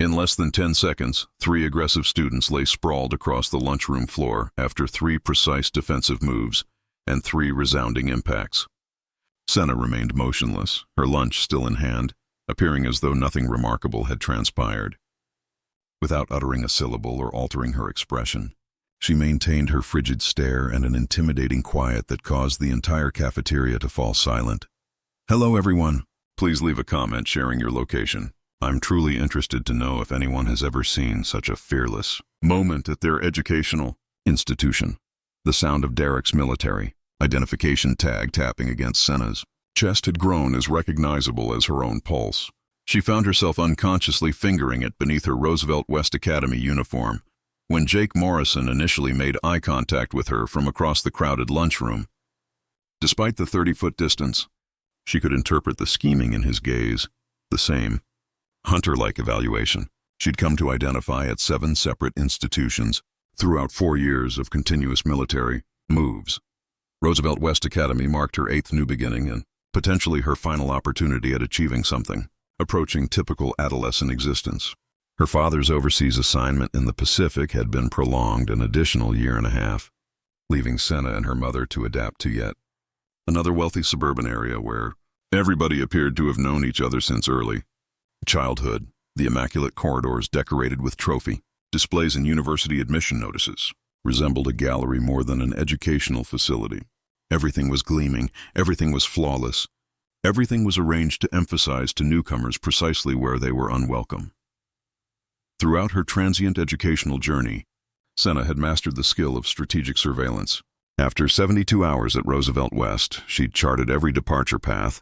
In less than 10 seconds, 3 aggressive students lay sprawled across the lunchroom floor after 3 precise defensive moves and 3 resounding impacts. Senna remained motionless, her lunch still in hand, appearing as though nothing remarkable had transpired. Without uttering a syllable or altering her expression, she maintained her frigid stare and an intimidating quiet that caused the entire cafeteria to fall silent. "Hello, everyone. Please leave a comment sharing your location. I'm truly interested to know if anyone has ever seen such a fearless moment at their educational institution." The sound of Derek's military identification tag tapping against Senna's chest had grown as recognizable as her own pulse. She found herself unconsciously fingering it beneath her Roosevelt West Academy uniform when Jake Morrison initially made eye contact with her from across the crowded lunchroom. Despite the 30-foot distance, she could interpret the scheming in his gaze, the same hunter-like evaluation she'd come to identify at 7 separate institutions throughout 4 years of continuous military moves. Roosevelt West Academy marked her 8th new beginning and potentially her final opportunity at achieving something approaching typical adolescent existence. Her father's overseas assignment in the Pacific had been prolonged an additional year and a half, leaving Senna and her mother to adapt to yet another wealthy suburban area where everybody appeared to have known each other since early childhood. The immaculate corridors decorated with trophy displays and university admission notices resembled a gallery more than an educational facility. Everything was gleaming, everything was flawless. Everything was arranged to emphasize to newcomers precisely where they were unwelcome. Throughout her transient educational journey, Senna had mastered the skill of strategic surveillance. After 72 hours at Roosevelt West, she'd charted every departure path,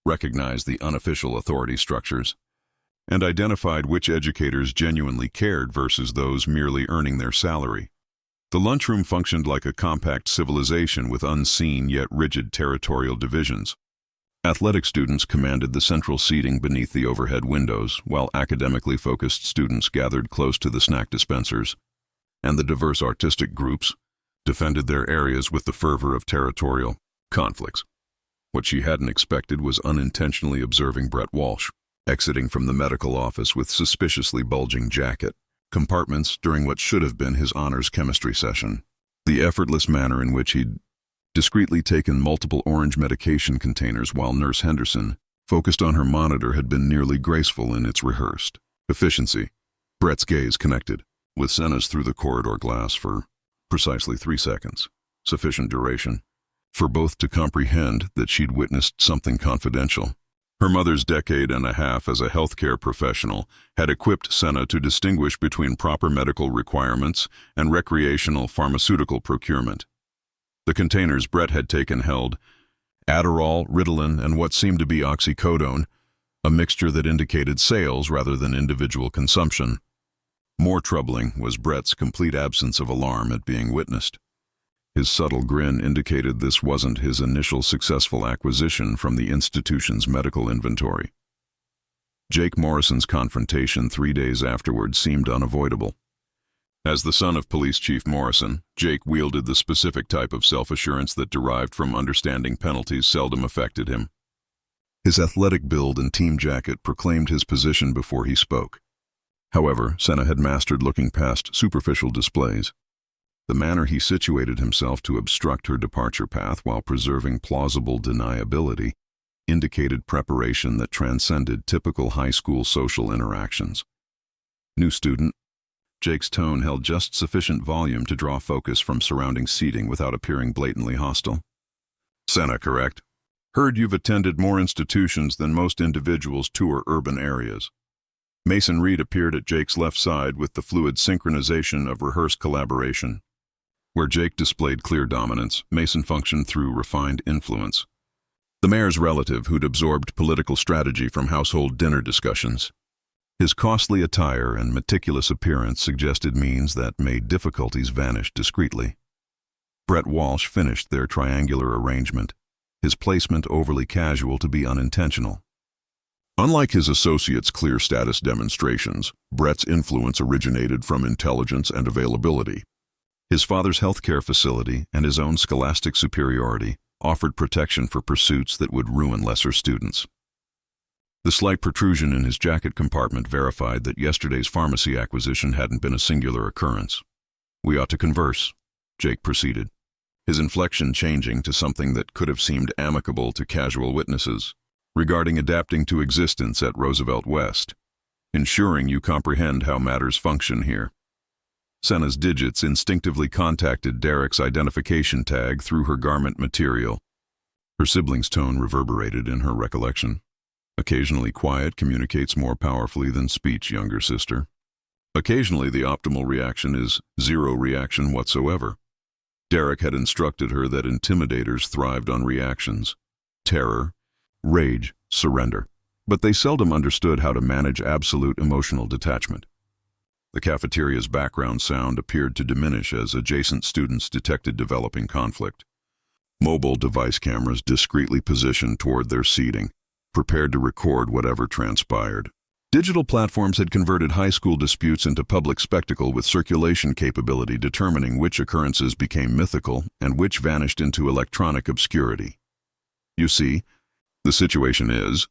recognized the unofficial authority structures, and identified which educators genuinely cared versus those merely earning their salary. The lunchroom functioned like a compact civilization with unseen yet rigid territorial divisions. Athletic students commanded the central seating beneath the overhead windows, while academically focused students gathered close to the snack dispensers, and the diverse artistic groups defended their areas with the fervor of territorial conflicts. What she hadn't expected was unintentionally observing Brett Walsh, exiting from the medical office with suspiciously bulging jacket compartments during what should have been his honors chemistry session. The effortless manner in which he'd discreetly taken multiple orange medication containers while Nurse Henderson focused on her monitor had been nearly graceful in its rehearsed efficiency. Brett's gaze connected with Senna's through the corridor glass for precisely 3 seconds, sufficient duration for both to comprehend that she'd witnessed something confidential. Her mother's decade and a half as a healthcare professional had equipped Senna to distinguish between proper medical requirements and recreational pharmaceutical procurement. The containers Brett had taken held Adderall, Ritalin, and what seemed to be oxycodone, a mixture that indicated sales rather than individual consumption. More troubling was Brett's complete absence of alarm at being witnessed. His subtle grin indicated this wasn't his initial successful acquisition from the institution's medical inventory. Jake Morrison's confrontation 3 days afterward seemed unavoidable. As the son of Police Chief Morrison, Jake wielded the specific type of self-assurance that derived from understanding penalties seldom affected him. His athletic build and team jacket proclaimed his position before he spoke. However, Senna had mastered looking past superficial displays. The manner he situated himself to obstruct her departure path while preserving plausible deniability indicated preparation that transcended typical high school social interactions. New student, Jake's tone held just sufficient volume to draw focus from surrounding seating without appearing blatantly hostile. "Senna, correct? Heard you've attended more institutions than most individuals tour urban areas." Mason Reed appeared at Jake's left side with the fluid synchronization of rehearsed collaboration. Where Jake displayed clear dominance, Mason functioned through refined influence. The mayor's relative who'd absorbed political strategy from household dinner discussions. His costly attire and meticulous appearance suggested means that made difficulties vanish discreetly. Brett Walsh finished their triangular arrangement, his placement overly casual to be unintentional. Unlike his associates' clear status demonstrations, Brett's influence originated from intelligence and availability. His father's healthcare facility and his own scholastic superiority offered protection for pursuits that would ruin lesser students. The slight protrusion in his jacket compartment verified that yesterday's pharmacy acquisition hadn't been a singular occurrence. "We ought to converse," Jake proceeded, his inflection changing to something that could have seemed amicable to casual witnesses, "regarding adapting to existence at Roosevelt West, ensuring you comprehend how matters function here." Senna's digits instinctively contacted Derek's identification tag through her garment material. Her sibling's tone reverberated in her recollection. "Occasionally quiet communicates more powerfully than speech, younger sister. Occasionally the optimal reaction is zero reaction whatsoever." Derek had instructed her that intimidators thrived on reactions: terror, rage, surrender. But they seldom understood how to manage absolute emotional detachment. The cafeteria's background sound appeared to diminish as adjacent students detected developing conflict. Mobile device cameras discreetly positioned toward their seating, prepared to record whatever transpired. Digital platforms had converted high school disputes into public spectacle with circulation capability determining which occurrences became mythical and which vanished into electronic obscurity. "You see, the situation is,"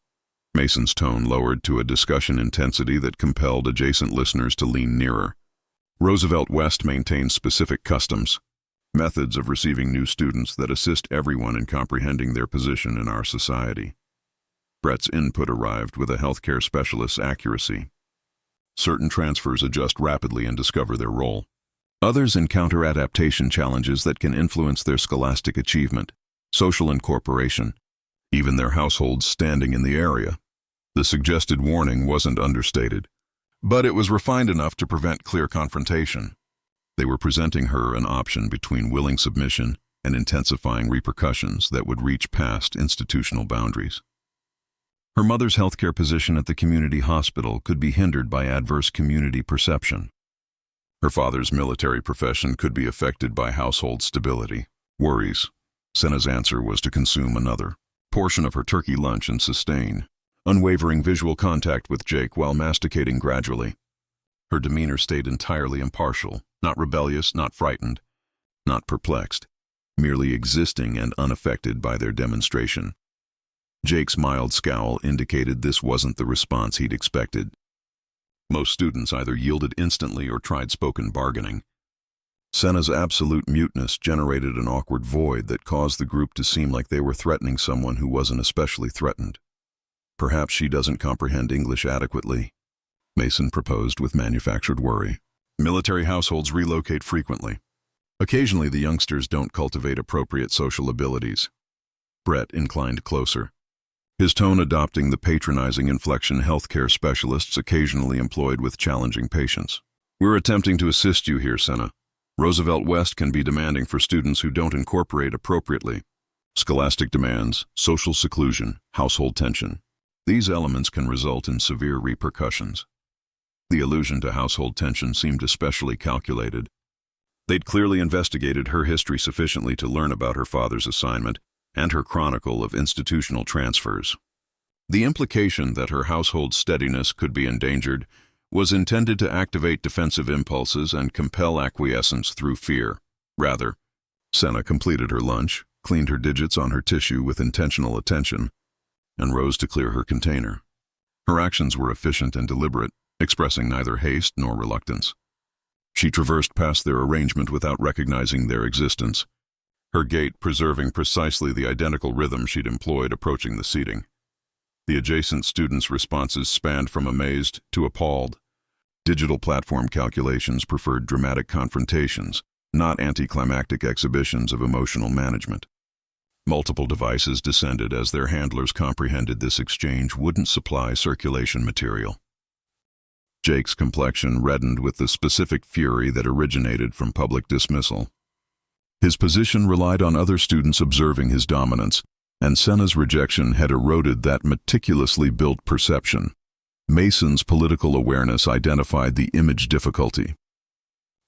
Mason's tone lowered to a discussion intensity that compelled adjacent listeners to lean nearer, "Roosevelt West maintains specific customs, methods of receiving new students that assist everyone in comprehending their position in our society." Brett's input arrived with a healthcare specialist's accuracy. Certain transfers adjust rapidly and discover their role. Others encounter adaptation challenges that can influence their scholastic achievement, social incorporation, even their household's standing in the area. The suggested warning wasn't understated, but it was refined enough to prevent clear confrontation. They were presenting her an option between willing submission and intensifying repercussions that would reach past institutional boundaries. Her mother's healthcare position at the community hospital could be hindered by adverse community perception. Her father's military profession could be affected by household stability. Worries. Senna's answer was to consume another portion of her turkey lunch and sustain unwavering visual contact with Jake while masticating gradually. Her demeanor stayed entirely impartial, not rebellious, not frightened, not perplexed, merely existing and unaffected by their demonstration. Jake's mild scowl indicated this wasn't the response he'd expected. Most students either yielded instantly or tried spoken bargaining. Senna's absolute muteness generated an awkward void that caused the group to seem like they were threatening someone who wasn't especially threatened. "Perhaps she doesn't comprehend English adequately," Mason proposed with manufactured worry. "Military households relocate frequently. Occasionally the youngsters don't cultivate appropriate social abilities." Brett inclined closer, his tone adopting the patronizing inflection healthcare specialists occasionally employed with challenging patients. "We're attempting to assist you here, Senna. Roosevelt West can be demanding for students who don't incorporate appropriately. Scholastic demands, social seclusion, household tension. These elements can result in severe repercussions." The allusion to household tension seemed especially calculated. They'd clearly investigated her history sufficiently to learn about her father's assignment and her chronicle of institutional transfers. The implication that her household's steadiness could be endangered was intended to activate defensive impulses and compel acquiescence through fear. Rather, Senna completed her lunch, cleaned her digits on her tissue with intentional attention, and rose to clear her container. Her actions were efficient and deliberate, expressing neither haste nor reluctance. She traversed past their arrangement without recognizing their existence, her gait preserving precisely the identical rhythm she'd employed approaching the seating. The adjacent students' responses spanned from amazed to appalled. Digital platform calculations preferred dramatic confrontations, not anticlimactic exhibitions of emotional management. Multiple devices descended as their handlers comprehended this exchange wouldn't supply circulation material. Jake's complexion reddened with the specific fury that originated from public dismissal. His position relied on other students observing his dominance, and Senna's rejection had eroded that meticulously built perception. Mason's political awareness identified the image difficulty.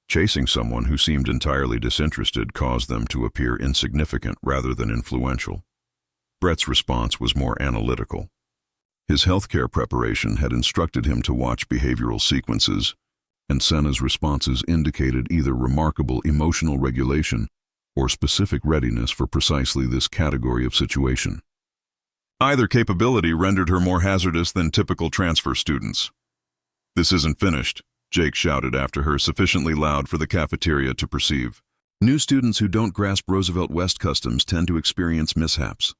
Chasing someone who seemed entirely disinterested caused them to appear insignificant rather than influential. Brett's response was more analytical. His healthcare preparation had instructed him to watch behavioral sequences, and Senna's responses indicated either remarkable emotional regulation or specific readiness for precisely this category of situation. Either capability rendered her more hazardous than typical transfer students. "This isn't finished," Jake shouted after her, sufficiently loud for the cafeteria to perceive. New students who don't grasp Roosevelt West customs tend to experience mishaps.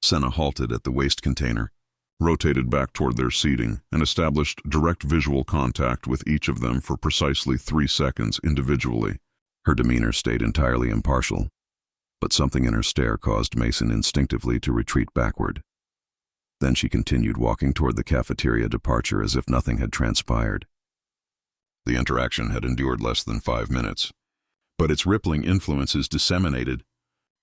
Senna halted at the waste container, rotated back toward their seating, and established direct visual contact with each of them for precisely 3 seconds individually. Her demeanor stayed entirely impartial, but something in her stare caused Mason instinctively to retreat backward. Then she continued walking toward the cafeteria departure as if nothing had transpired. The interaction had endured less than 5 minutes, but its rippling influences disseminated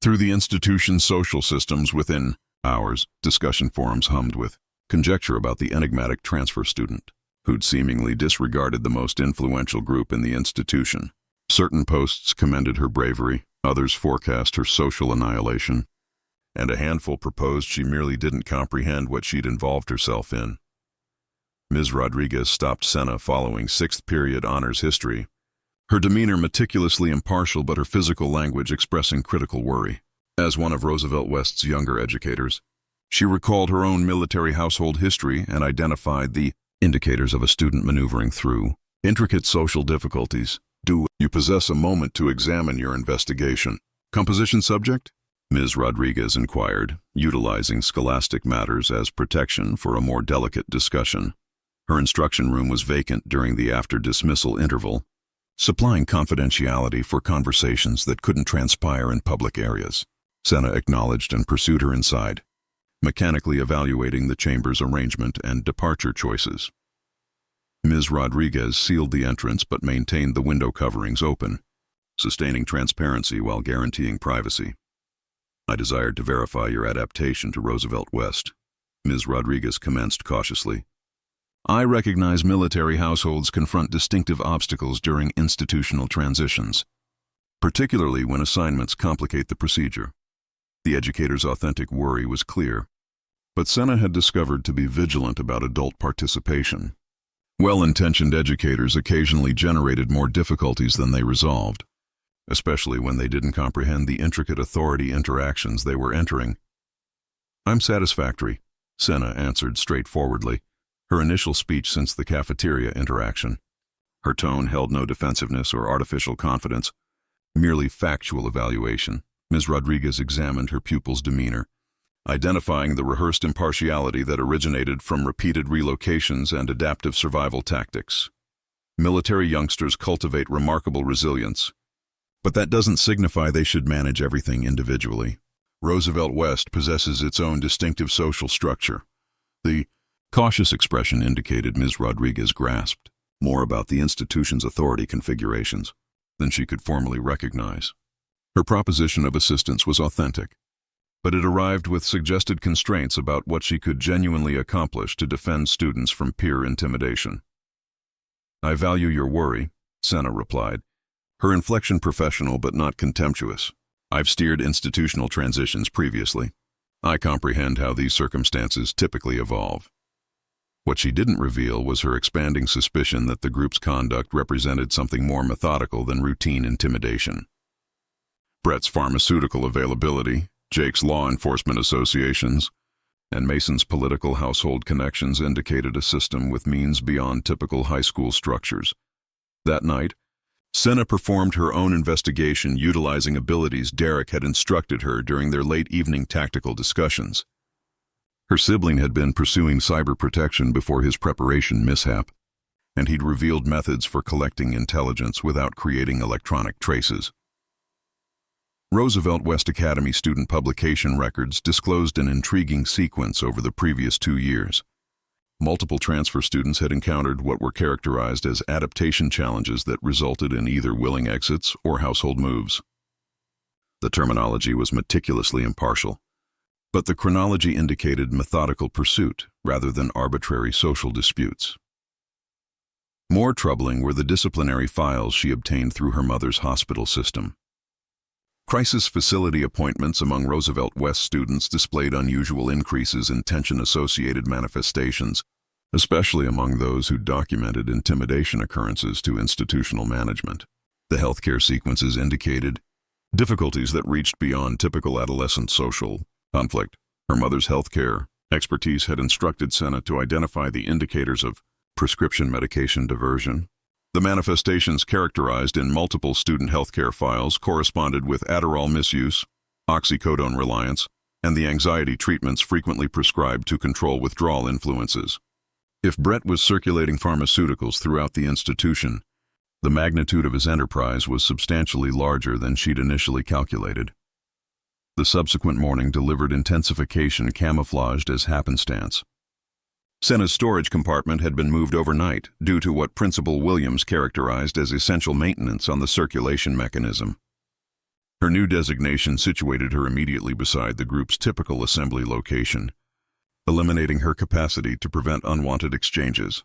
through the institution's social systems within hours. Discussion forums hummed with conjecture about the enigmatic transfer student, who'd seemingly disregarded the most influential group in the institution. Certain posts commended her bravery, others forecast her social annihilation, and a handful proposed she merely didn't comprehend what she'd involved herself in. Ms. Rodriguez stopped Senna following 6th period honors history, her demeanor meticulously impartial but her physical language expressing critical worry. As one of Roosevelt West's younger educators, she recalled her own military household history and identified the indicators of a student maneuvering through intricate social difficulties. "Do you possess a moment to examine your investigation? Composition subject?" Ms. Rodriguez inquired, utilizing scholastic matters as protection for a more delicate discussion. Her instruction room was vacant during the after-dismissal interval, supplying confidentiality for conversations that couldn't transpire in public areas. Senna acknowledged and pursued her inside, mechanically evaluating the chamber's arrangement and departure choices. Ms. Rodriguez sealed the entrance but maintained the window coverings open, sustaining transparency while guaranteeing privacy. "I desired to verify your adaptation to Roosevelt West," Ms. Rodriguez commenced cautiously. "I recognize military households confront distinctive obstacles during institutional transitions, particularly when assignments complicate the procedure." The educator's authentic worry was clear, but Senna had discovered to be vigilant about adult participation. Well-intentioned educators occasionally generated more difficulties than they resolved, especially when they didn't comprehend the intricate authority interactions they were entering. "I'm satisfactory," Senna answered straightforwardly, her initial speech since the cafeteria interaction. Her tone held no defensiveness or artificial confidence, merely factual evaluation. Ms. Rodriguez examined her pupil's demeanor, identifying the rehearsed impartiality that originated from repeated relocations and adaptive survival tactics. Military youngsters cultivate remarkable resilience, but that doesn't signify they should manage everything individually. Roosevelt West possesses its own distinctive social structure. The cautious expression indicated Ms. Rodriguez grasped more about the institution's authority configurations than she could formally recognize. Her proposition of assistance was authentic, but it arrived with suggested constraints about what she could genuinely accomplish to defend students from peer intimidation. "I value your worry," Senna replied, her inflection professional but not contemptuous. "I've steered institutional transitions previously. I comprehend how these circumstances typically evolve." What she didn't reveal was her expanding suspicion that the group's conduct represented something more methodical than routine intimidation. Brett's pharmaceutical availability, Jake's law enforcement associations, and Mason's political household connections indicated a system with means beyond typical high school structures. That night, Senna performed her own investigation utilizing abilities Derek had instructed her during their late evening tactical discussions. Her sibling had been pursuing cyber protection before his preparation mishap, and he'd revealed methods for collecting intelligence without creating electronic traces. Roosevelt West Academy student publication records disclosed an intriguing sequence over the previous 2 years. Multiple transfer students had encountered what were characterized as adaptation challenges that resulted in either willing exits or household moves. The terminology was meticulously impartial, but the chronology indicated methodical pursuit rather than arbitrary social disputes. More troubling were the disciplinary files she obtained through her mother's hospital system. Crisis facility appointments among Roosevelt West students displayed unusual increases in tension-associated manifestations, especially among those who documented intimidation occurrences to institutional management. The healthcare sequences indicated difficulties that reached beyond typical adolescent social conflict. Her mother's healthcare expertise had instructed Senna to identify the indicators of prescription medication diversion. The manifestations characterized in multiple student healthcare files corresponded with Adderall misuse, oxycodone reliance, and the anxiety treatments frequently prescribed to control withdrawal influences. If Brett was circulating pharmaceuticals throughout the institution, the magnitude of his enterprise was substantially larger than she'd initially calculated. The subsequent morning delivered intensification camouflaged as happenstance. Senna's storage compartment had been moved overnight due to what Principal Williams characterized as essential maintenance on the circulation mechanism. Her new designation situated her immediately beside the group's typical assembly location, eliminating her capacity to prevent unwanted exchanges.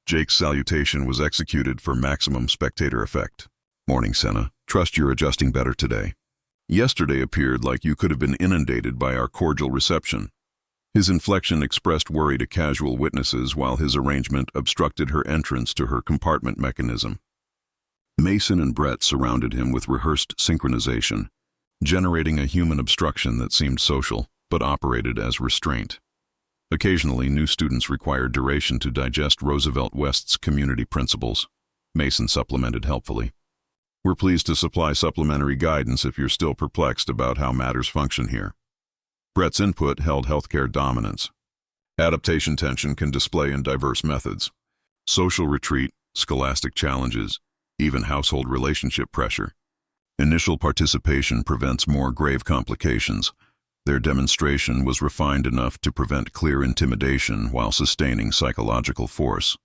Jake's salutation was executed for maximum spectator effect. "Morning, Senna. Trust you're adjusting better today. Yesterday appeared like you could have been inundated by our cordial reception." His inflection expressed worry to casual witnesses while his arrangement obstructed her entrance to her compartment mechanism. Mason and Brett surrounded him with rehearsed synchronization, generating a human obstruction that seemed social but operated as restraint. Occasionally, new students required duration to digest Roosevelt West's community principles. Mason supplemented helpfully. "We're pleased to supply supplementary guidance if you're still perplexed about how matters function here." Brett's input held healthcare dominance. Adaptation tension can display in diverse methods: social retreat, scholastic challenges, even household relationship pressure. Initial participation prevents more grave complications. Their demonstration was refined enough to prevent clear intimidation while sustaining psychological force.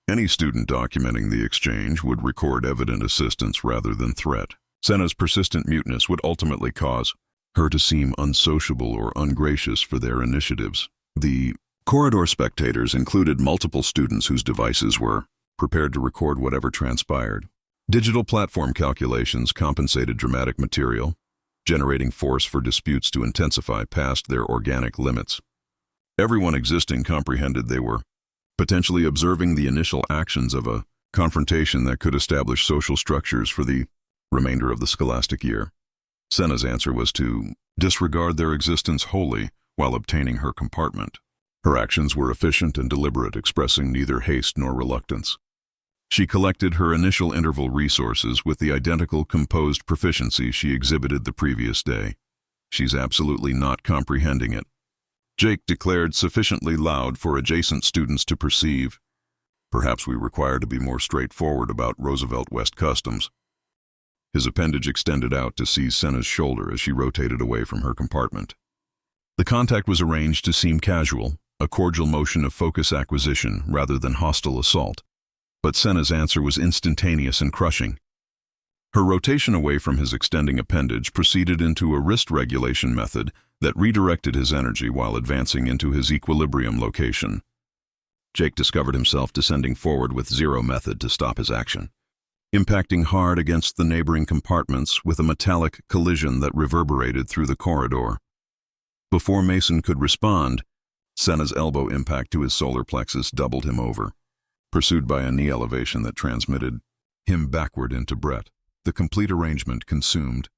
Any student documenting the exchange would record evident assistance rather than threat. Senna's persistent muteness would ultimately cause her to seem unsociable or ungracious for their initiatives. The corridor spectators included multiple students whose devices were prepared to record whatever transpired. Digital platform calculations compensated dramatic material, generating force for disputes to intensify past their organic limits. Everyone existing comprehended they were potentially observing the initial actions of a confrontation that could establish social structures for the remainder of the scholastic year. Senna's answer was to disregard their existence wholly while obtaining her compartment. Her actions were efficient and deliberate, expressing neither haste nor reluctance. She collected her initial interval resources with the identical composed proficiency she exhibited the previous day. "She's absolutely not comprehending it," Jake declared sufficiently loud for adjacent students to perceive. "Perhaps we require to be more straightforward about Roosevelt West customs." His appendage extended out to seize Senna's shoulder as she rotated away from her compartment. The contact was arranged to seem casual, a cordial motion of focus acquisition rather than hostile assault. But Senna's answer was instantaneous and crushing. Her rotation away from his extending appendage proceeded into a wrist regulation method that redirected his energy while advancing into his equilibrium location. Jake discovered himself descending forward with zero method to stop his action, impacting hard against the neighboring compartments with a metallic collision that reverberated through the corridor. Before Mason could respond, Senna's elbow impact to his solar plexus doubled him over, pursued by a knee elevation that transmitted him backward into Brett. The complete arrangement consumed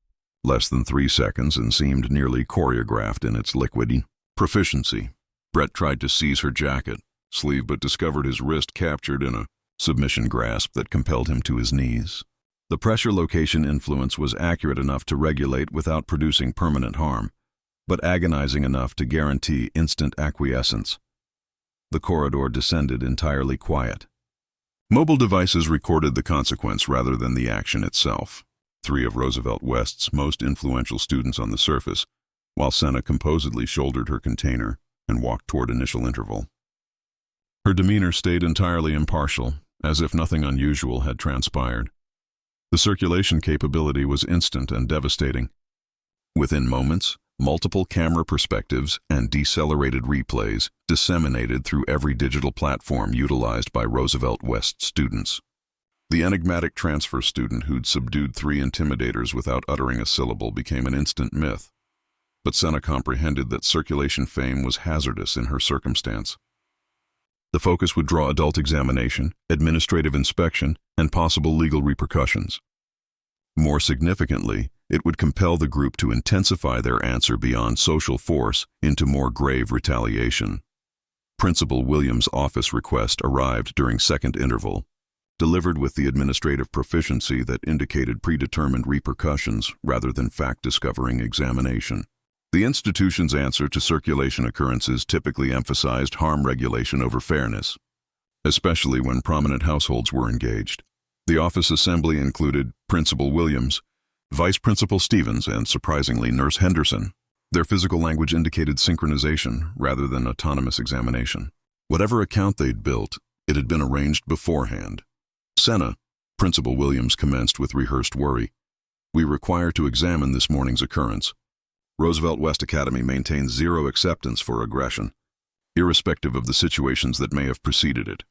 less than 3 seconds and seemed nearly choreographed in its liquid proficiency. Brett tried to seize her jacket sleeve but discovered his wrist captured in a submission grasp that compelled him to his knees. The pressure location influence was accurate enough to regulate without producing permanent harm, but agonizing enough to guarantee instant acquiescence. The corridor descended entirely quiet. Mobile devices recorded the consequence rather than the action itself. 3 of Roosevelt West's most influential students on the surface, while Senna composedly shouldered her container and walked toward initial interval. Her demeanor stayed entirely impartial, as if nothing unusual had transpired. The circulation capability was instant and devastating. Within moments, multiple camera perspectives and decelerated replays disseminated through every digital platform utilized by Roosevelt West students. The enigmatic transfer student who'd subdued 3 intimidators without uttering a syllable became an instant myth. But Senna comprehended that circulation fame was hazardous in her circumstance. The focus would draw adult examination, administrative inspection, and possible legal repercussions. More significantly, It would compel the group to intensify their answer beyond social force into more grave retaliation. Principal Williams' office request arrived during second interval, delivered with the administrative proficiency that indicated predetermined repercussions rather than fact-discovering examination. The institution's answer to circulation occurrences typically emphasized harm regulation over fairness, especially when prominent households were engaged. The office assembly included Principal Williams, Vice Principal Stevens, and, surprisingly, Nurse Henderson. Their physical language indicated synchronization rather than autonomous examination. Whatever account they'd built, it had been arranged beforehand. Senna, Principal Williams commenced with rehearsed worry. We require to examine this morning's occurrence. Roosevelt West Academy maintains zero acceptance for aggression, irrespective of the situations that may have preceded it.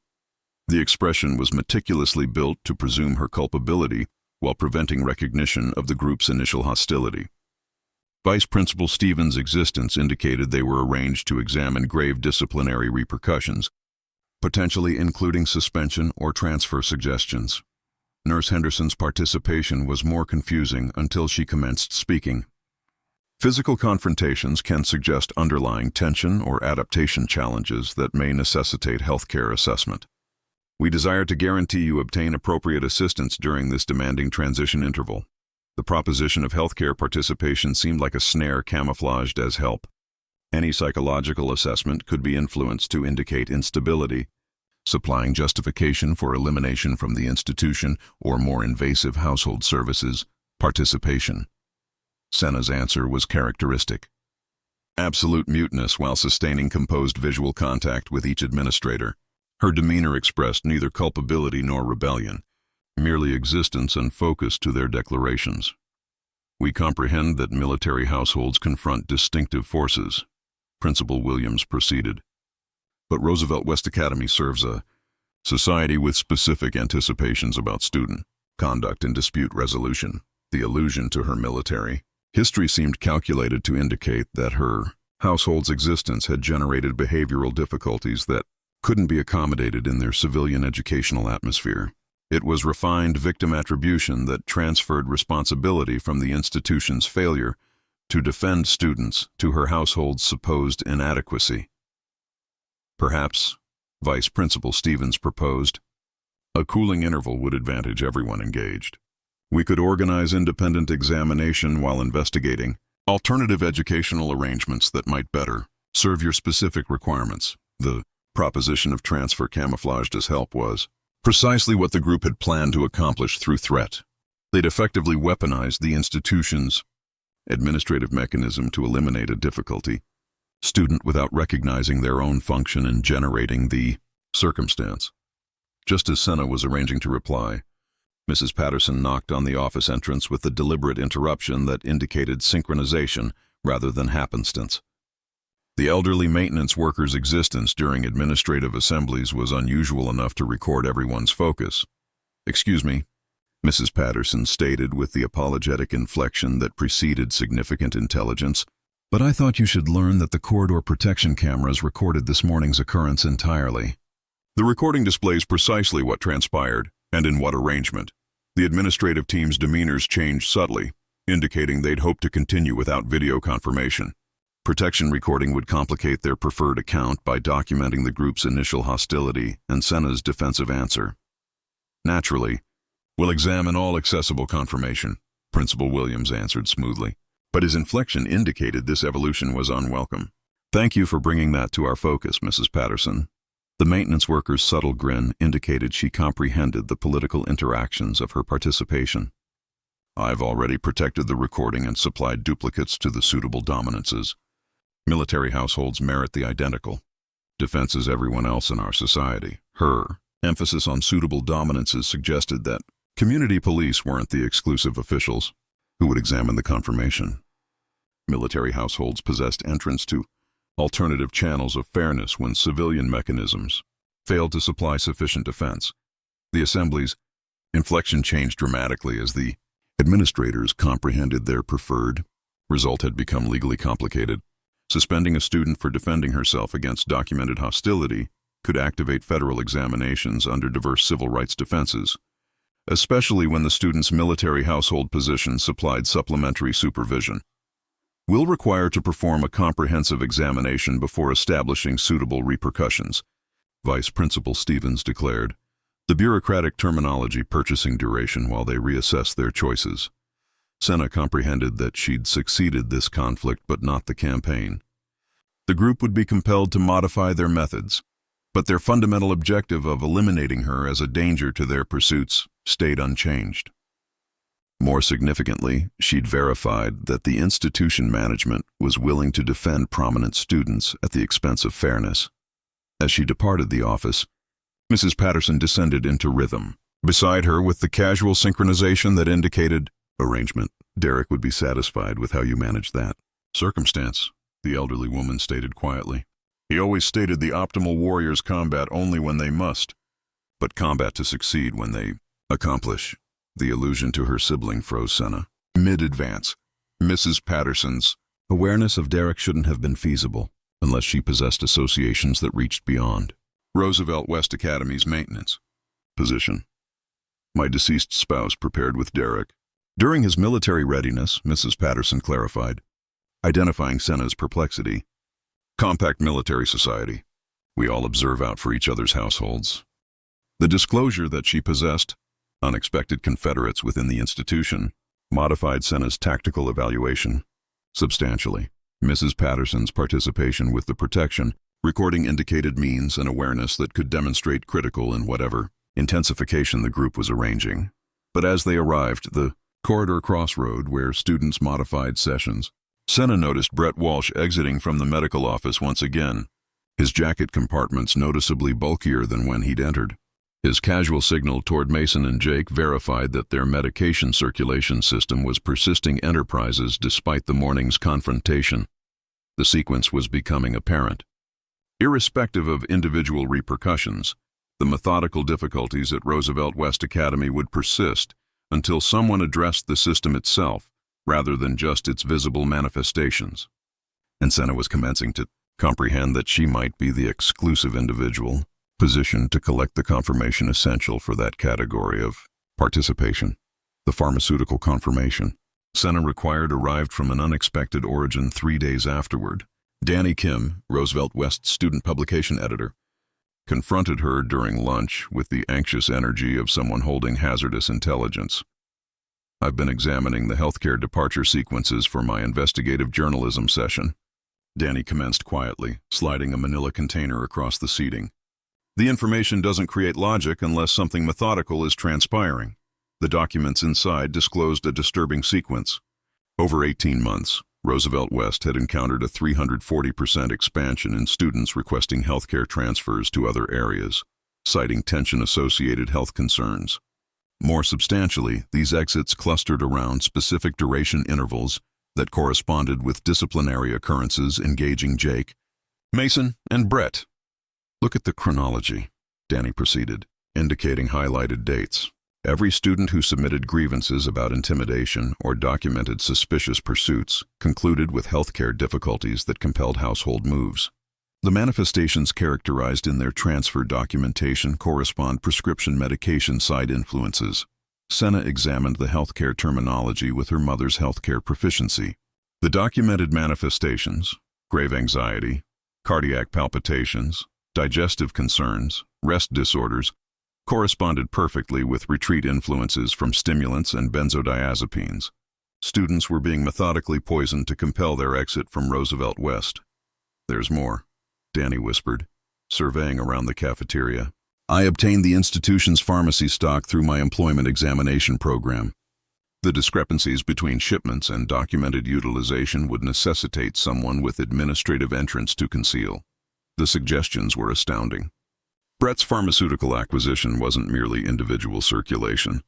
The expression was meticulously built to presume her culpability while preventing recognition of the group's initial hostility. Vice Principal Stevens' existence indicated they were arranged to examine grave disciplinary repercussions, potentially including suspension or transfer suggestions. Nurse Henderson's participation was more confusing until she commenced speaking. Physical confrontations can suggest underlying tension or adaptation challenges that may necessitate healthcare assessment. We desire to guarantee you obtain appropriate assistance during this demanding transition interval. The proposition of healthcare participation seemed like a snare camouflaged as help. Any psychological assessment could be influenced to indicate instability, supplying justification for elimination from the institution or more invasive household services, participation. Senna's answer was characteristic. Absolute muteness while sustaining composed visual contact with each administrator. Her demeanor expressed neither culpability nor rebellion, merely existence and focus to their declarations. We comprehend that military households confront distinctive forces, Principal Williams proceeded. But Roosevelt West Academy serves a society with specific anticipations about student conduct and dispute resolution. The allusion to her military history seemed calculated to indicate that her household's existence had generated behavioral difficulties that couldn't be accommodated in their civilian educational atmosphere. It was refined victim attribution that transferred responsibility from the institution's failure to defend students to her household's supposed inadequacy. Perhaps, Vice Principal Stevens proposed, a cooling interval would advantage everyone engaged. We could organize independent examination while investigating alternative educational arrangements that might better serve your specific requirements. The proposition of transfer camouflaged as help was precisely what the group had planned to accomplish through threat. They'd effectively weaponized the institution's administrative mechanism to eliminate a difficulty student without recognizing their own function in generating the circumstance. Just as Senna was arranging to reply, Mrs. Patterson knocked on the office entrance with a deliberate interruption that indicated synchronization rather than happenstance. The elderly maintenance worker's existence during administrative assemblies was unusual enough to record everyone's focus. "Excuse me," Mrs. Patterson stated with the apologetic inflection that preceded significant intelligence, "but I thought you should learn that the corridor protection cameras recorded this morning's occurrence entirely." The recording displays precisely what transpired and in what arrangement. The administrative team's demeanors changed subtly, indicating they'd hoped to continue without video confirmation. Protection recording would complicate their preferred account by documenting the group's initial hostility and Senna's defensive answer. Naturally, "We'll examine all accessible confirmation," Principal Williams answered smoothly, but his inflection indicated this evolution was unwelcome. "Thank you for bringing that to our focus, Mrs. Patterson." The maintenance worker's subtle grin indicated she comprehended the political interactions of her participation. "I've already protected the recording and supplied duplicates to the suitable dominances. Military households merit the identical defense as everyone else in our society." Her emphasis on suitable dominances suggested that community police weren't the exclusive officials who would examine the confirmation. Military households possessed entrance to alternative channels of fairness when civilian mechanisms failed to supply sufficient defense. The assembly's inflection changed dramatically as the administrators comprehended their preferred result had become legally complicated. Suspending a student for defending herself against documented hostility could activate federal examinations under diverse civil rights defenses. especially when the student's military household position supplied supplementary supervision. We'll require to perform a comprehensive examination before establishing suitable repercussions, Vice Principal Stevens declared, the bureaucratic terminology purchasing duration while they reassess their choices. Senna comprehended that she'd succeeded this conflict but not the campaign. The group would be compelled to modify their methods, but their fundamental objective of eliminating her as a danger to their pursuits stayed unchanged. More significantly, she'd verified that the institution management was willing to defend prominent students at the expense of fairness. As she departed the office, Mrs. Patterson descended into rhythm. Beside her, with the casual synchronization that indicated arrangement, Derek would be satisfied with how you managed that. Circumstance, the elderly woman stated quietly. He always stated the optimal warriors combat only when they must, but combat to succeed when they accomplish. The allusion to her sibling froze Senna. Mid-advance, Mrs. Patterson's awareness of Derek shouldn't have been feasible unless she possessed associations that reached beyond. Roosevelt West Academy's maintenance position. My deceased spouse prepared with Derek. During his military readiness, Mrs. Patterson clarified, identifying Senna's perplexity. Compact military society. We all observe out for each other's households. The disclosure that she possessed unexpected Confederates within the institution modified Senna's tactical evaluation substantially. Mrs. Patterson's participation with the protection recording indicated means and awareness that could demonstrate critical in whatever intensification the group was arranging. But as they arrived, the corridor crossroad where students modified sessions, Senna noticed Brett Walsh exiting from the medical office once again, his jacket compartments noticeably bulkier than when he'd entered. His casual signal toward Mason and Jake verified that their medication circulation system was persisting enterprises despite the morning's confrontation. The sequence was becoming apparent. Irrespective of individual repercussions, the methodical difficulties at Roosevelt West Academy would persist until someone addressed the system itself, rather than just its visible manifestations. And Senna was commencing to comprehend that she might be the exclusive individual positioned to collect the confirmation essential for that category of participation. The pharmaceutical confirmation Senna required arrived from an unexpected origin 3 days afterward. Danny Kim, Roosevelt West student publication editor, confronted her during lunch with the anxious energy of someone holding hazardous intelligence. I've been examining the healthcare departure sequences for my investigative journalism session. Danny commenced quietly, sliding a manila container across the seating. The information doesn't create logic unless something methodical is transpiring. The documents inside disclosed a disturbing sequence. Over 18 months, Roosevelt West had encountered a 340% expansion in students requesting healthcare transfers to other areas, citing tension-associated health concerns. More substantially, these exits clustered around specific duration intervals that corresponded with disciplinary occurrences engaging Jake, Mason, and Brett. Look at the chronology, Danny proceeded, indicating highlighted dates. Every student who submitted grievances about intimidation or documented suspicious pursuits concluded with healthcare difficulties that compelled household moves. The manifestations characterized in their transfer documentation correspond prescription medication side influences. Senna examined the healthcare terminology with her mother's healthcare proficiency. The documented manifestations, grave anxiety, cardiac palpitations, digestive concerns, rest disorders, corresponded perfectly with retreat influences from stimulants and benzodiazepines. Students were being methodically poisoned to compel their exit from Roosevelt West. There's more, Danny whispered, surveying around the cafeteria. I obtained the institution's pharmacy stock through my employment examination program. The discrepancies between shipments and documented utilization would necessitate someone with administrative entrance to conceal. The suggestions were astounding. Brett's pharmaceutical acquisition wasn't merely individual circulation.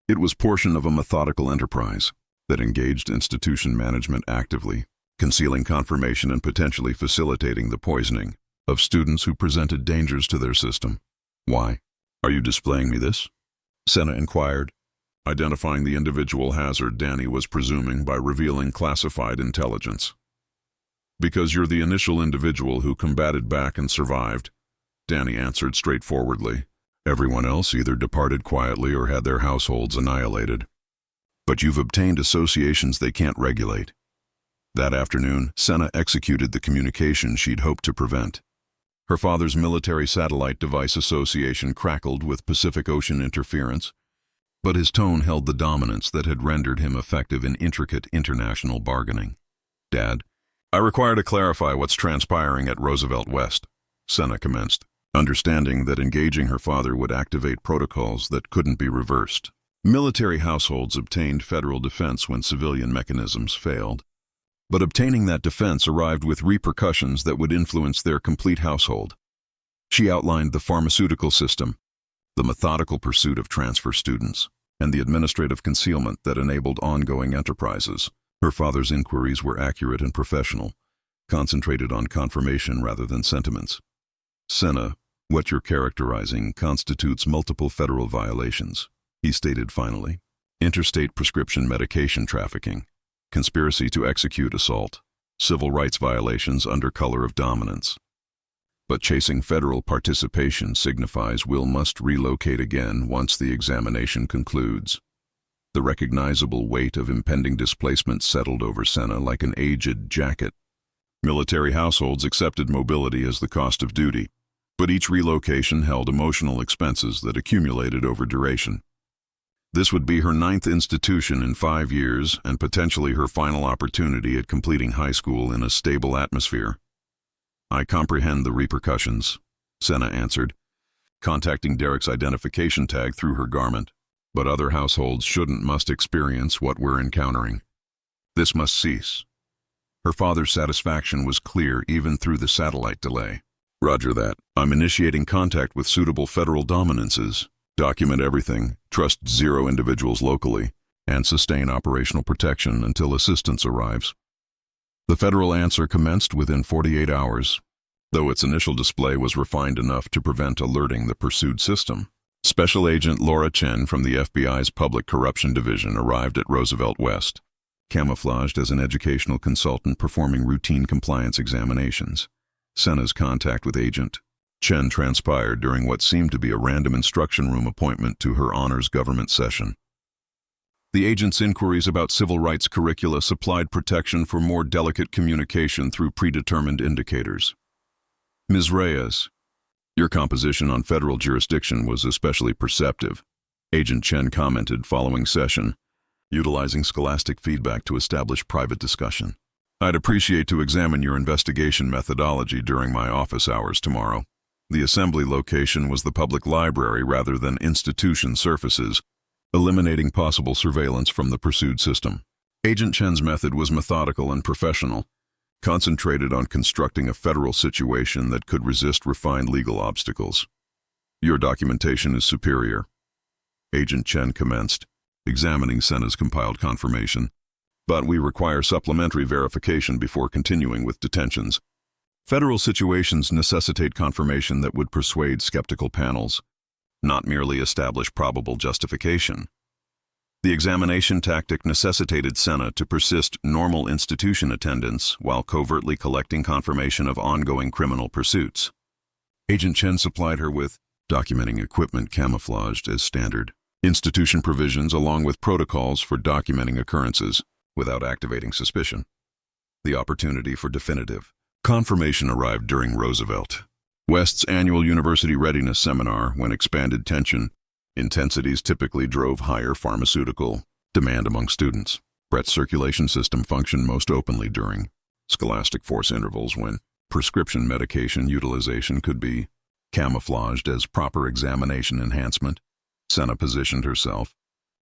It was portion of a methodical enterprise that engaged institution management actively, concealing confirmation and potentially facilitating the poisoning of students who presented dangers to their system. Why? Are you displaying me this? Senna inquired, identifying the individual hazard Danny was presuming by revealing classified intelligence. Because you're the initial individual who combated back and survived, Danny answered straightforwardly. Everyone else either departed quietly or had their households annihilated. But you've obtained associations they can't regulate. That afternoon, Senna executed the communication she'd hoped to prevent. Her father's military satellite device association crackled with Pacific Ocean interference, but his tone held the dominance that had rendered him effective in intricate international bargaining. "Dad, I require to clarify what's transpiring at Roosevelt West," Senna commenced, understanding that engaging her father would activate protocols that couldn't be reversed. Military households obtained federal defense when civilian mechanisms failed. But obtaining that defense arrived with repercussions that would influence their complete household. She outlined the pharmaceutical system, the methodical pursuit of transfer students, and the administrative concealment that enabled ongoing enterprises. Her father's inquiries were accurate and professional, concentrated on confirmation rather than sentiments. "Senna, what you're characterizing constitutes multiple federal violations," he stated finally. "Interstate prescription medication trafficking, conspiracy to execute assault, civil rights violations under color of dominance. But chasing federal participation signifies we'll must relocate again once the examination concludes." The recognizable weight of impending displacement settled over Senna like an aged jacket. Military households accepted mobility as the cost of duty, but each relocation held emotional expenses that accumulated over duration. This would be her 9th institution in 5 years and potentially her final opportunity at completing high school in a stable atmosphere. "I comprehend the repercussions," Senna answered, contacting Derek's identification tag through her garment. "But other households must experience what we're encountering. This must cease." Her father's satisfaction was clear even through the satellite delay. "Roger that. I'm initiating contact with suitable federal dominances. Document everything, trust 0 individuals locally, and sustain operational protection until assistance arrives." The federal answer commenced within 48 hours, though its initial display was refined enough to prevent alerting the pursued system. Special Agent Laura Chen from the FBI's Public Corruption Division arrived at Roosevelt West, camouflaged as an educational consultant performing routine compliance examinations. Senna's contact with Agent Chen transpired during what seemed to be a random instruction room appointment to her honors government session. The agent's inquiries about civil rights curricula supplied protection for more delicate communication through predetermined indicators. "Ms. Reyes, your composition on federal jurisdiction was especially perceptive," Agent Chen commented following session, utilizing scholastic feedback to establish private discussion. "I'd appreciate to examine your investigation methodology during my office hours tomorrow." The assembly location was the public library rather than institution surfaces, eliminating possible surveillance from the pursued system. Agent Chen's method was methodical and professional, concentrated on constructing a federal situation that could resist refined legal obstacles. "Your documentation is superior," Agent Chen commenced, examining Senna's compiled confirmation. "But we require supplementary verification before continuing with detentions. Federal situations necessitate confirmation that would persuade skeptical panels, not merely establish probable justification." The examination tactic necessitated Senna to persist normal institution attendance while covertly collecting confirmation of ongoing criminal pursuits. Agent Chen supplied her with documenting equipment camouflaged as standard institution provisions along with protocols for documenting occurrences without activating suspicion. The opportunity for definitive confirmation arrived during Roosevelt West's annual University Readiness Seminar. When expanded tension intensities typically drove higher pharmaceutical demand among students. Brett's circulation system functioned most openly during scholastic force intervals when prescription medication utilization could be camouflaged as proper examination enhancement. Senna positioned herself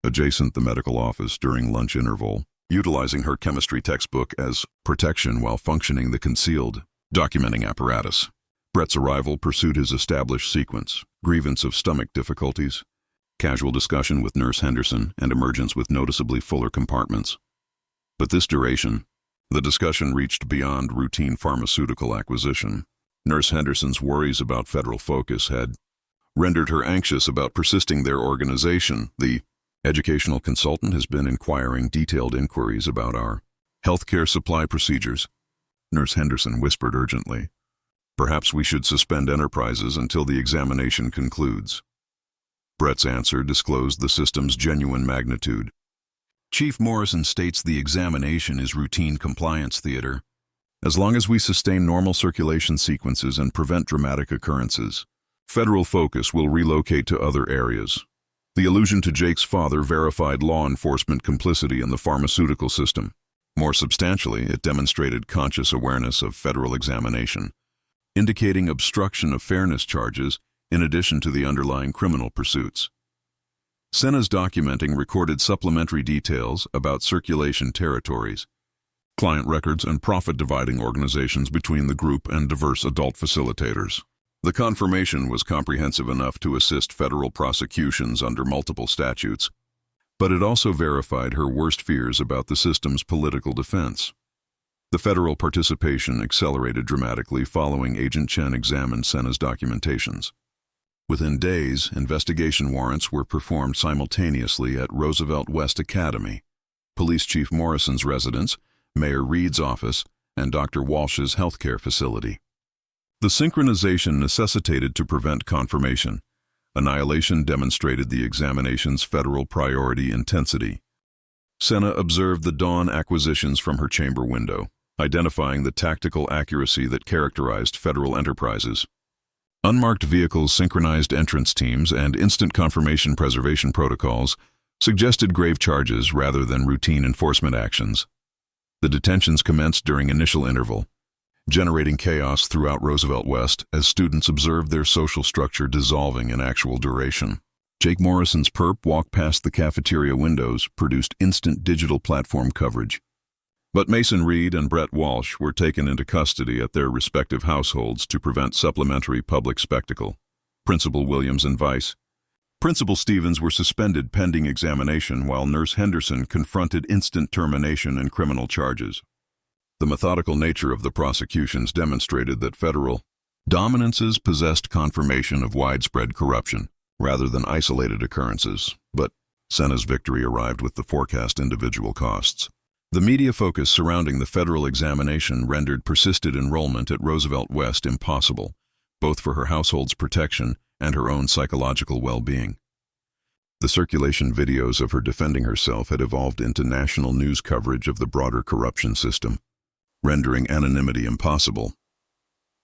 adjacent the medical office during lunch interval, utilizing her chemistry textbook as protection while functioning the concealed documenting apparatus. Brett's arrival pursued his established sequence: grievance of stomach difficulties, casual discussion with Nurse Henderson, and emergence with noticeably fuller compartments. But this duration, the discussion reached beyond routine pharmaceutical acquisition. Nurse Henderson's worries about federal focus had rendered her anxious about persisting their organization. The educational consultant has been inquiring detailed inquiries about our healthcare supply procedures, Nurse Henderson whispered urgently. Perhaps we should suspend enterprises until the examination concludes. Brett's answer disclosed the system's genuine magnitude. Chief Morrison states the examination is routine compliance theater. As long as we sustain normal circulation sequences and prevent dramatic occurrences, federal focus will relocate to other areas. The allusion to Jake's father verified law enforcement complicity in the pharmaceutical system. More substantially, it demonstrated conscious awareness of federal examination, indicating obstruction of fairness charges in addition to the underlying criminal pursuits. Senna's documenting recorded supplementary details about circulation territories, client records, and profit-dividing organizations between the group and diverse adult facilitators. The confirmation was comprehensive enough to assist federal prosecutions under multiple statutes, but it also verified her worst fears about the system's political defense. The federal participation accelerated dramatically following Agent Chen examined Senna's documentations. Within days, investigation warrants were performed simultaneously at Roosevelt West Academy, Police Chief Morrison's residence, Mayor Reed's office, and Dr. Walsh's healthcare facility. The synchronization necessitated to prevent confirmation. Annihilation demonstrated the examination's federal priority intensity. Senna observed the Dawn acquisitions from her chamber window, identifying the tactical accuracy that characterized federal enterprises. Unmarked vehicles, synchronized entrance teams, and instant confirmation preservation protocols suggested grave charges rather than routine enforcement actions. The detentions commenced during initial interval, generating chaos throughout Roosevelt West as students observed their social structure dissolving in actual duration. Jake Morrison's perp walk past the cafeteria windows produced instant digital platform coverage. But Mason Reed and Brett Walsh were taken into custody at their respective households to prevent supplementary public spectacle. Principal Williams and Vice. Principal Stevens were suspended pending examination while Nurse Henderson confronted instant termination and criminal charges. The methodical nature of the prosecutions demonstrated that federal dominances possessed confirmation of widespread corruption, rather than isolated occurrences, but Senna's victory arrived with the forecast individual costs. The media focus surrounding the federal examination rendered persistent enrollment at Roosevelt West impossible, both for her household's protection and her own psychological well-being. The circulation videos of her defending herself had evolved into national news coverage of the broader corruption system, rendering anonymity impossible.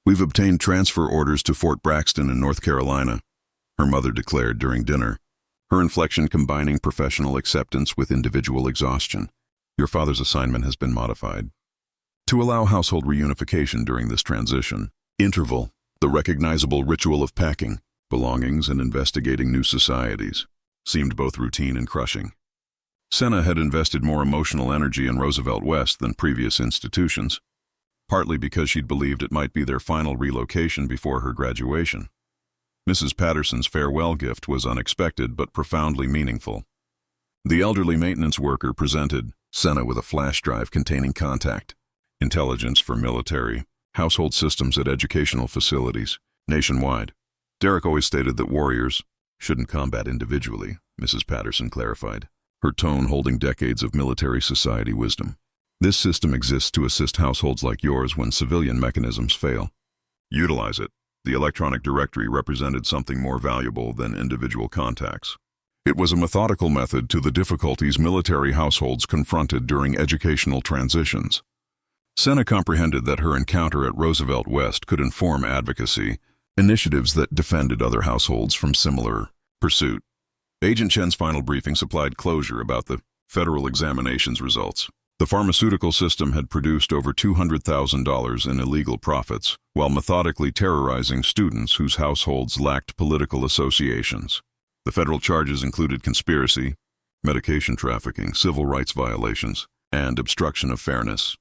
"We've obtained transfer orders to Fort Braxton in North Carolina," her mother declared during dinner, her inflection combining professional acceptance with individual exhaustion. "Your father's assignment has been modified to allow household reunification during this transition interval, the recognizable ritual of packing belongings and investigating new societies seemed both routine and crushing. Senna had invested more emotional energy in Roosevelt West than previous institutions, partly because she'd believed it might be their final relocation before her graduation. Mrs. Patterson's farewell gift was unexpected but profoundly meaningful. The elderly maintenance worker presented Senna with a flash drive containing contact intelligence for military, household systems at educational facilities, nationwide. "Derek always stated that warriors shouldn't combat individually," Mrs. Patterson clarified, her tone holding decades of military society wisdom. "This system exists to assist households like yours when civilian mechanisms fail. Utilize it." The electronic directory represented something more valuable than individual contacts. It was a methodical method to the difficulties military households confronted during educational transitions. Senna comprehended that her encounter at Roosevelt West could inform advocacy, initiatives that defended other households from similar pursuit. Agent Chen's final briefing supplied closure about the federal examination's results. The pharmaceutical system had produced over $200,000 in illegal profits, while methodically terrorizing students whose households lacked political associations. The federal charges included conspiracy, medication trafficking, civil rights violations, and obstruction of fairness.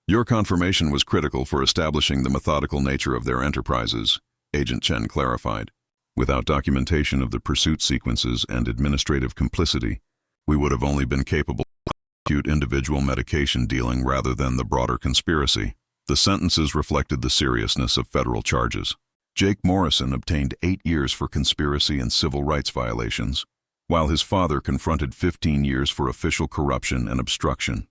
"Your confirmation was critical for establishing the methodical nature of their enterprises," Agent Chen clarified. "Without documentation of the pursuit sequences and administrative complicity, we would have only been capable of acute individual medication dealing rather than the broader conspiracy." The sentences reflected the seriousness of federal charges. Jake Morrison obtained 8 years for conspiracy and civil rights violations, while his father confronted 15 years for official corruption and obstruction.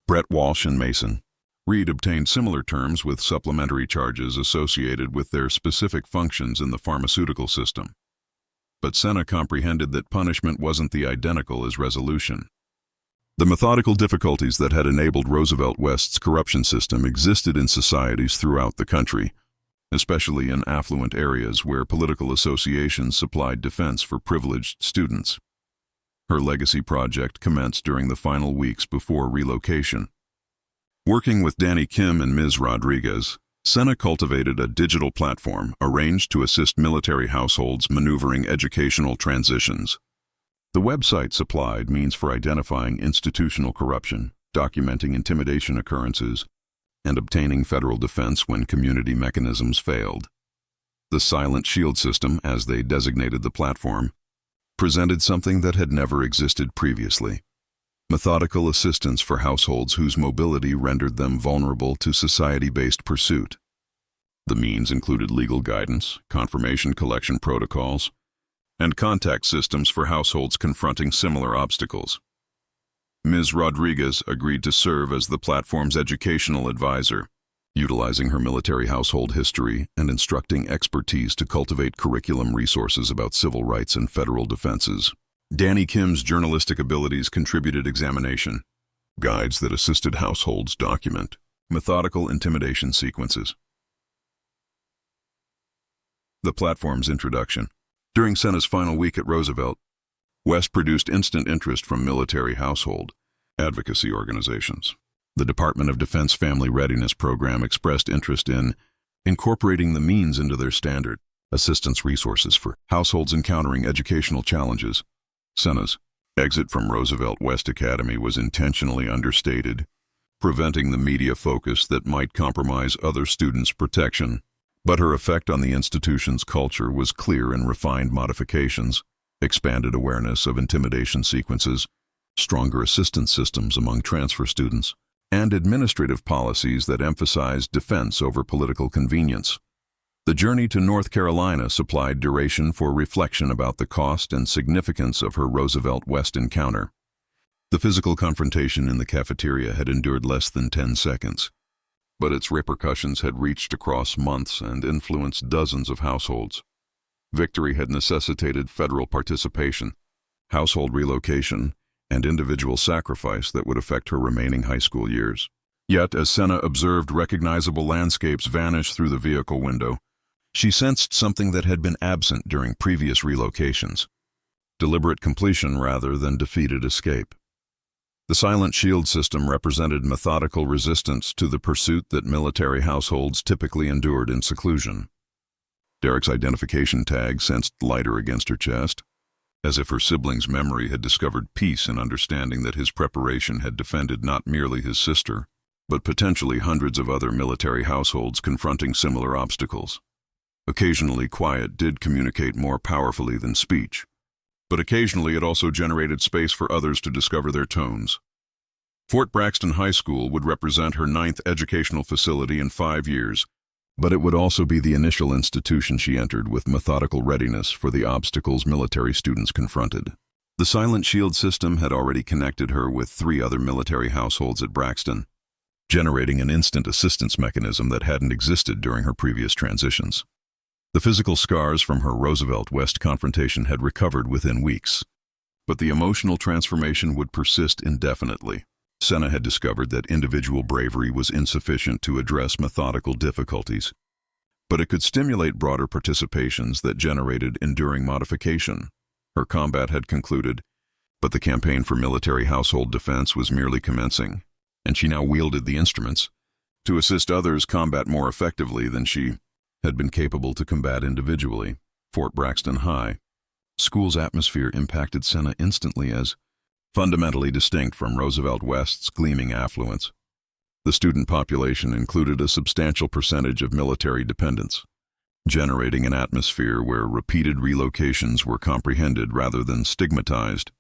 Brett Walsh and Mason Reed obtained similar terms with supplementary charges associated with their specific functions in the pharmaceutical system. but Senna comprehended that punishment wasn't the identical as resolution. The methodical difficulties that had enabled Roosevelt West's corruption system existed in societies throughout the country, especially in affluent areas where political associations supplied defense for privileged students. Her legacy project commenced during the final weeks before relocation. Working with Danny Kim and Ms. Rodriguez, Senna cultivated a digital platform arranged to assist military households maneuvering educational transitions. The website supplied means for identifying institutional corruption, documenting intimidation occurrences, and obtaining federal defense when community mechanisms failed. The Silent Shield system, as they designated the platform, presented something that had never existed previously: methodical assistance for households whose mobility rendered them vulnerable to society-based pursuit. The means included legal guidance, confirmation collection protocols, and contact systems for households confronting similar obstacles. Ms. Rodriguez agreed to serve as the platform's educational advisor, utilizing her military household history and instructing expertise to cultivate curriculum resources about civil rights and federal defenses. Danny Kim's journalistic abilities contributed examination, guides that assisted households document methodical intimidation sequences. The platform's introduction. During Senna's final week at Roosevelt, West produced instant interest from military household advocacy organizations. The Department of Defense Family Readiness Program expressed interest in incorporating the means into their standard assistance resources for households encountering educational challenges. Senna's exit from Roosevelt West Academy was intentionally understated, preventing the media focus that might compromise other students' protection. But her effect on the institution's culture was clear in refined modifications, expanded awareness of intimidation sequences, stronger assistance systems among transfer students, and administrative policies that emphasized defense over political convenience. The journey to North Carolina supplied duration for reflection about the cost and significance of her Roosevelt West encounter. The physical confrontation in the cafeteria had endured less than 10 seconds. But its repercussions had reached across months and influenced dozens of households. Victory had necessitated federal participation, household relocation, and individual sacrifice that would affect her remaining high school years. Yet, as Senna observed recognizable landscapes vanish through the vehicle window, she sensed something that had been absent during previous relocations: deliberate completion rather than defeated escape. The Silent Shield system represented methodical resistance to the pursuit that military households typically endured in seclusion. Derek's identification tag sensed lighter against her chest, as if her sibling's memory had discovered peace in understanding that his preparation had defended not merely his sister, but potentially hundreds of other military households confronting similar obstacles. Occasionally, quiet did communicate more powerfully than speech, but occasionally it also generated space for others to discover their tones. Fort Braxton High School would represent her 9th educational facility in 5 years, but it would also be the initial institution she entered with methodical readiness for the obstacles military students confronted. The Silent Shield system had already connected her with 3 other military households at Braxton, generating an instant assistance mechanism that hadn't existed during her previous transitions. The physical scars from her Roosevelt West confrontation had recovered within weeks, but the emotional transformation would persist indefinitely. Senna had discovered that individual bravery was insufficient to address methodical difficulties, but it could stimulate broader participations that generated enduring modification. Her combat had concluded, but the campaign for military household defense was merely commencing, and she now wielded the instruments to assist others combat more effectively than she had been capable to combat individually. Fort Braxton High School's atmosphere impacted Senna instantly as fundamentally distinct from Roosevelt West's gleaming affluence. The student population included a substantial percentage of military dependents, generating an atmosphere where repeated relocations were comprehended rather than stigmatized.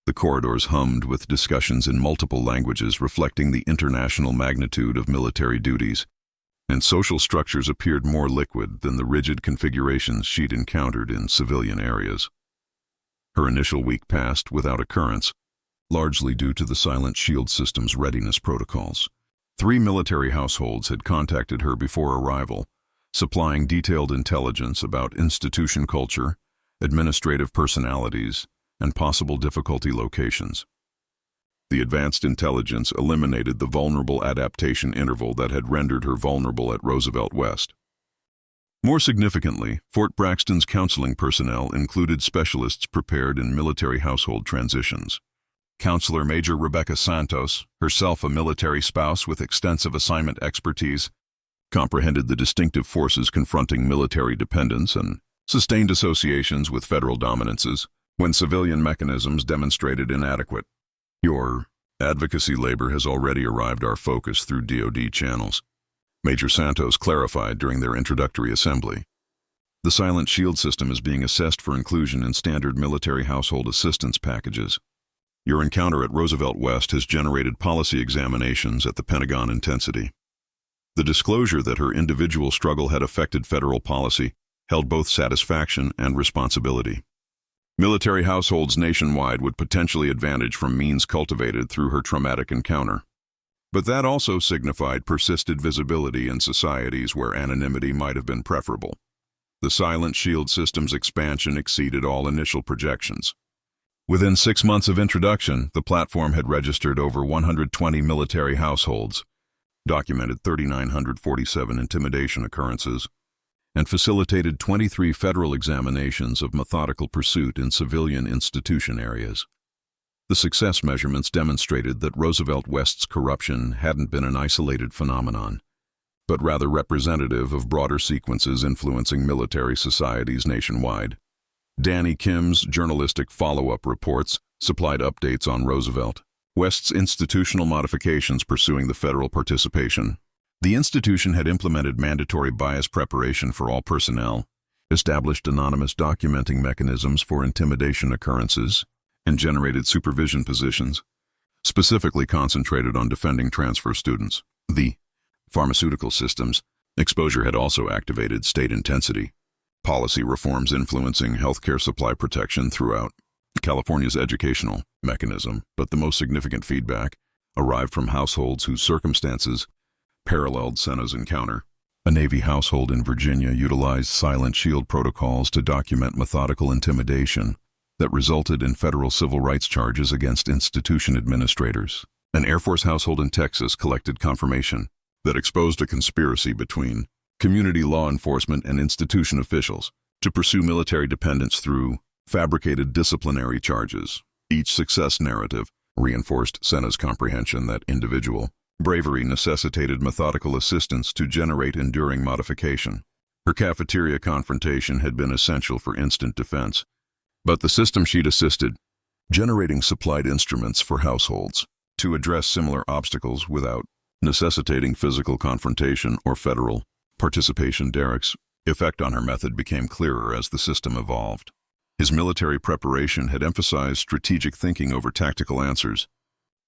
The corridors hummed with discussions in multiple languages reflecting the international magnitude of military duties, and social structures appeared more liquid than the rigid configurations she'd encountered in civilian areas. Her initial week passed without occurrence, largely due to the Silent Shield system's readiness protocols. 3 military households had contacted her before arrival, supplying detailed intelligence about institution culture, administrative personalities, and possible difficulty locations. The advanced intelligence eliminated the vulnerable adaptation interval that had rendered her vulnerable at Roosevelt West. More significantly, Fort Braxton's counseling personnel included specialists prepared in military household transitions. Counselor Major Rebecca Santos, herself a military spouse with extensive assignment expertise, comprehended the distinctive forces confronting military dependence and sustained associations with federal dominances when civilian mechanisms demonstrated inadequate. Your advocacy labor has already arrived our focus through DoD channels, Major Santos clarified during their introductory assembly. The Silent Shield system is being assessed for inclusion in standard military household assistance packages. Your encounter at Roosevelt West has generated policy examinations at the Pentagon intensity. The disclosure that her individual struggle had affected federal policy held both satisfaction and responsibility. Military households nationwide would potentially advantage from means cultivated through her traumatic encounter. But that also signified persisted visibility in societies where anonymity might have been preferable. The Silent Shield system's expansion exceeded all initial projections. Within 6 months of introduction, the platform had registered over 120 military households, documented 3,947 intimidation occurrences, and facilitated 23 federal examinations of methodical pursuit in civilian institution areas. The success measurements demonstrated that Roosevelt West's corruption hadn't been an isolated phenomenon, but rather representative of broader sequences influencing military societies nationwide. Danny Kim's journalistic follow-up reports supplied updates on Roosevelt West's institutional modifications pursuing the federal participation. The institution had implemented mandatory bias preparation for all personnel, established anonymous documenting mechanisms for intimidation occurrences, and generated supervision positions, specifically concentrated on defending transfer students. The pharmaceutical systems exposure had also activated state intensity, policy reforms influencing healthcare supply protection throughout California's educational mechanism, but the most significant feedback arrived from households whose circumstances paralleled Senna's encounter. A Navy household in Virginia utilized Silent Shield protocols to document methodical intimidation that resulted in federal civil rights charges against institution administrators. An Air Force household in Texas collected confirmation that exposed a conspiracy between community law enforcement and institution officials to pursue military dependence through fabricated disciplinary charges. Each success narrative reinforced Senna's comprehension that individual bravery necessitated methodical assistance to generate enduring modification. Her cafeteria confrontation had been essential for instant defense, but the system she'd assisted, generating supplied instruments for households to address similar obstacles without necessitating physical confrontation or federal participation. Derek's effect on her method became clearer as the system evolved. His military preparation had emphasized strategic thinking over tactical answers,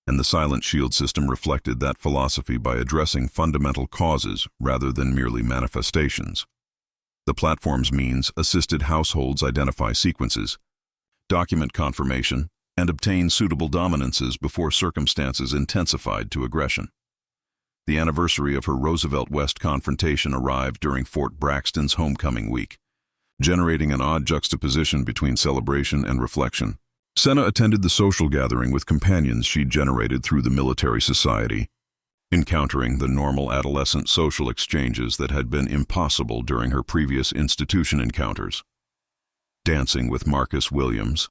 and the Silent Shield system reflected that philosophy by addressing fundamental causes rather than merely manifestations. The platform's means assisted households identify sequences, document confirmation, and obtain suitable dominances before circumstances intensified to aggression. The anniversary of her Roosevelt West confrontation arrived during Fort Braxton's homecoming week, generating an odd juxtaposition between celebration and reflection. Senna attended the social gathering with companions she'd generated through the military society, encountering the normal adolescent social exchanges that had been impossible during her previous institution encounters. Dancing with Marcus Williams,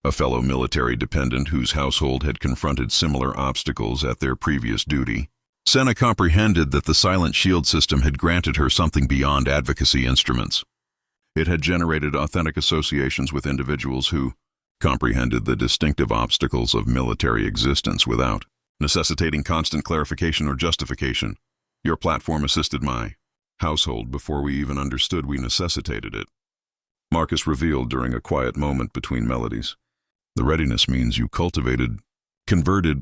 a fellow military dependent whose household had confronted similar obstacles at their previous duty, Senna comprehended that the Silent Shield system had granted her something beyond advocacy instruments. It had generated authentic associations with individuals who comprehended the distinctive obstacles of military existence without necessitating constant clarification or justification. Your platform assisted my household before we even understood we necessitated it, Marcus revealed during a quiet moment between melodies. The readiness means you converted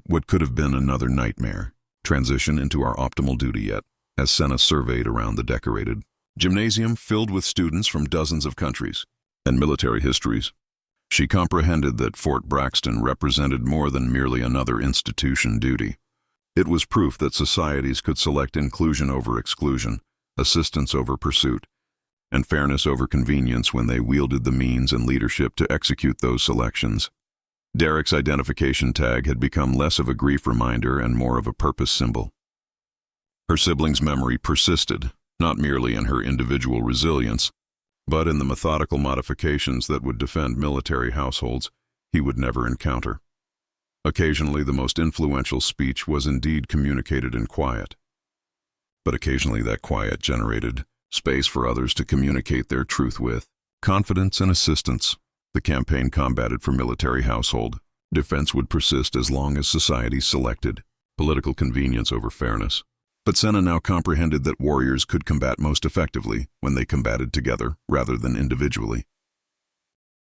what could have been another nightmare, transition into our optimal duty yet, as Senna surveyed around the decorated gymnasium filled with students from dozens of countries and military histories. She comprehended that Fort Braxton represented more than merely another institution duty. It was proof that societies could select inclusion over exclusion, assistance over pursuit, and fairness over convenience when they wielded the means and leadership to execute those selections. Derek's identification tag had become less of a grief reminder and more of a purpose symbol. Her siblings' memory persisted, not merely in her individual resilience, but in the methodical modifications that would defend military households he would never encounter. Occasionally, the most influential speech was indeed communicated in quiet, but occasionally that quiet generated space for others to communicate their truth with. Confidence and assistance. The campaign combated for military household. Defense would persist as long as society selected political convenience over fairness. But Senna now comprehended that warriors could combat most effectively when they combated together rather than individually.